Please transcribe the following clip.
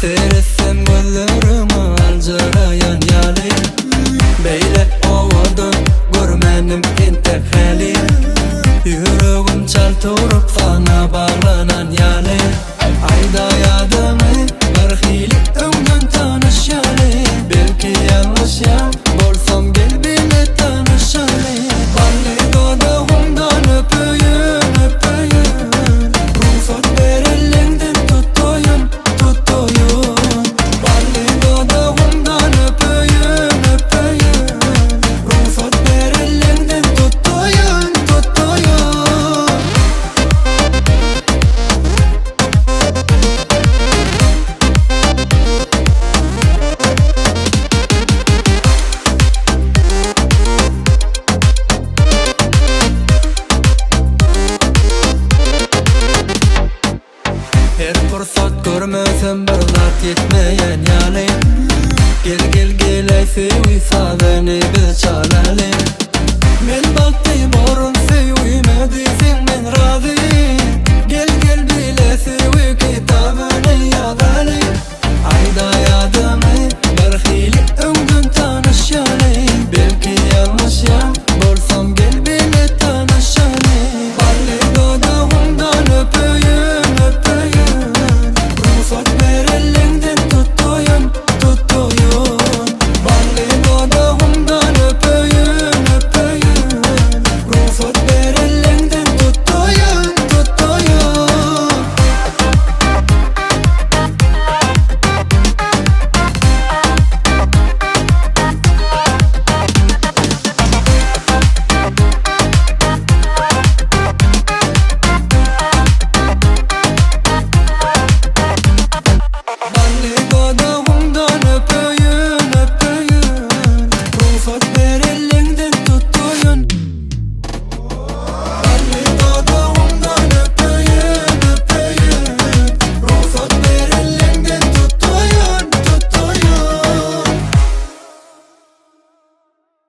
Seretsem gözlerimi aljarayan yali Beyle ovadın görmenim inte hali Yüreğim çal turup sana bağlanan yali Ayda yadımı bir hilik ömden tanış yali Belki yanlış ya bolsam gel bile tanış yali Balli dodağımdan öpüyün öpüyün Ruhsat ver elinden tutuyun tutuyun Balli dodağımdan öpüyün öpüyün Ruhsat ver elinden tutuyun tutuyun Her fırsat görmesem bir zat yetmeyen yali Gel gel gel ay sevi sadeni biz çalali Men baktım orun sevmedi sen men razı